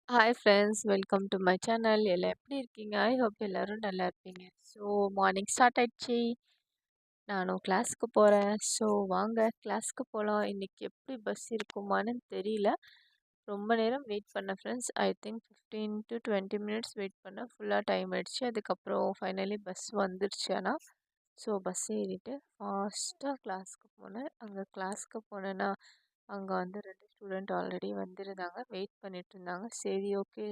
Hi friends, welcome to my channel. எல்லாம் எப்படி இருக்கீங்க? ஐ ஹோப் எல்லாரும் நல்லா இருப்பீங்க. ஸோ மார்னிங் ஸ்டார்ட் ஆயிடுச்சு. நானும் கிளாஸ்க்கு போகிறேன். ஸோ வாங்க கிளாஸ்க்கு போகலாம். இன்னைக்கு எப்படி பஸ் இருக்குமான்னு தெரியல. ரொம்ப நேரம் வெயிட் பண்ணேன் friends. I think 15 to 20 minutes wait பண்ணேன். ஃபுல்லாக டைம் ஆயிடுச்சு. அதுக்கப்புறம் ஃபைனலி பஸ் வந்துருச்சு. ஆனால் ஸோ பஸ் ஏறிட்டு ஃபாஸ்ட்டாக கிளாஸ்க்கு போனேன். அங்கே கிளாஸ்க்கு போனேன்னா அங்கே வந்து 2 ஸ்டூடெண்ட் ஆல்ரெடி வந்திருந்தாங்க. வெயிட் பண்ணிட்டு இருந்தாங்க. சரி ஓகே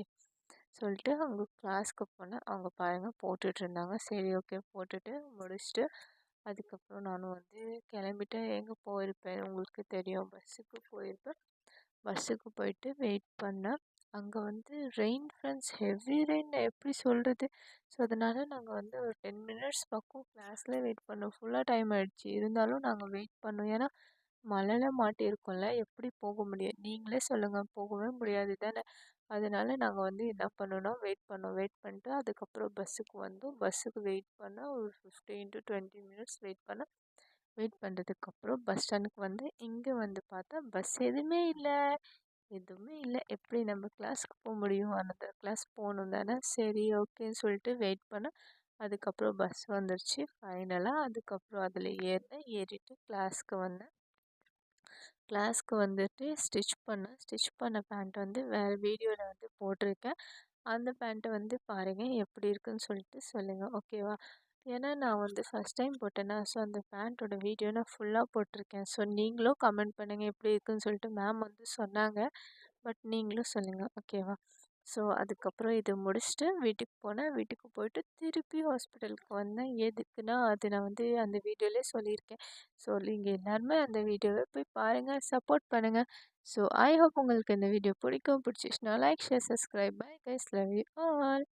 சொல்லிட்டு அவங்க கிளாஸ்க்கு போனேன். அவங்க பாருங்க போட்டுட்டு இருந்தாங்க. சரி ஓகே போட்டுட்டு முடிச்சுட்டு அதுக்கப்புறம் நானும் வந்து கிளம்பிட்டேன். எங்கே போயிருப்பேன் உங்களுக்கு தெரியும், பஸ்ஸுக்கு போயிருப்பேன். பஸ்ஸுக்கு போயிட்டு வெயிட் பண்ணேன். அங்கே வந்து ரெயின் ஃப்ரெண்ட்ஸ், ஹெவி ரெயின், எப்படி சொல்கிறது. ஸோ அதனால நாங்கள் வந்து ஒரு 10 மினிட்ஸ் பக்கம் கிளாஸ்லேயே வெயிட் பண்ணோம். ஃபுல்லாக டைம் ஆயிடுச்சு. இருந்தாலும் நாங்கள் வெயிட் பண்ணோம். ஏன்னா மழையில மாட்டியிருக்கோம்ல, எப்படி போக முடியும்? நீங்களே சொல்லுங்கள், போகவே முடியாது தானே. அதனால நாங்கள் வந்து என்ன பண்ணோன்னா வெயிட் பண்ணோம். வெயிட் பண்ணிட்டு அதுக்கப்புறம் பஸ்ஸுக்கு வந்தோம். பஸ்ஸுக்கு வெயிட் பண்ணால் ஒரு 15 to 20 மினிட்ஸ் வெயிட் பண்ணேன். வெயிட் பண்ணுறதுக்கப்புறம் பஸ் ஸ்டாண்டுக்கு வந்து இங்கே வந்து பார்த்தா பஸ் எதுவுமே இல்லை. எதுவுமே இல்லை. எப்படி நம்ம கிளாஸ்க்கு போக முடியும்? அந்த கிளாஸ் போகணும் தானே. சரி ஓகேன்னு சொல்லிட்டு வெயிட் பண்ணேன். அதுக்கப்புறம் பஸ் வந்துருச்சு ஃபைனலாக. அதுக்கப்புறம் அதில் ஏறினேன். ஏறிட்டு கிளாஸ்க்கு வந்தேன். கிளாஸ்க்கு வந்துட்டு ஸ்டிச் பண்ண பேண்ட் வந்து வேறு வீடியோவில் வந்து போட்டிருக்கேன். அந்த பேண்ட்டை வந்து பாருங்கள் எப்படி இருக்குன்னு சொல்லிட்டு சொல்லுங்கள், ஓகேவா? ஏன்னா நான் வந்து ஃபஸ்ட் டைம் போட்டேன்னா, ஸோ அந்த பேண்ட்டோட வீடியோ நான் ஃபுல்லாக போட்டிருக்கேன். ஸோ நீங்களும் கமெண்ட் பண்ணுங்கள் எப்படி இருக்குன்னு சொல்லிட்டு. மேம் வந்து சொன்னாங்க, பட் நீங்களும் சொல்லுங்கள், ஓகேவா? ஸோ அதுக்கப்புறம் இது முடிச்சுட்டு வீட்டுக்கு போனேன். வீட்டுக்கு போயிட்டு திருப்பி ஹாஸ்பிட்டலுக்கு வந்தேன். எதுக்குன்னா அது நான் வந்து அந்த வீடியோலேயே சொல்லியிருக்கேன். ஸோ நீங்கள் எல்லாருமே அந்த வீடியோவை போய் பாருங்கள், சப்போர்ட் பண்ணுங்கள். ஸோ ஐ ஹோப் உங்களுக்கு இந்த வீடியோ பிடிச்சிச்சுன்னா like, share, subscribe. Bye guys, love you all.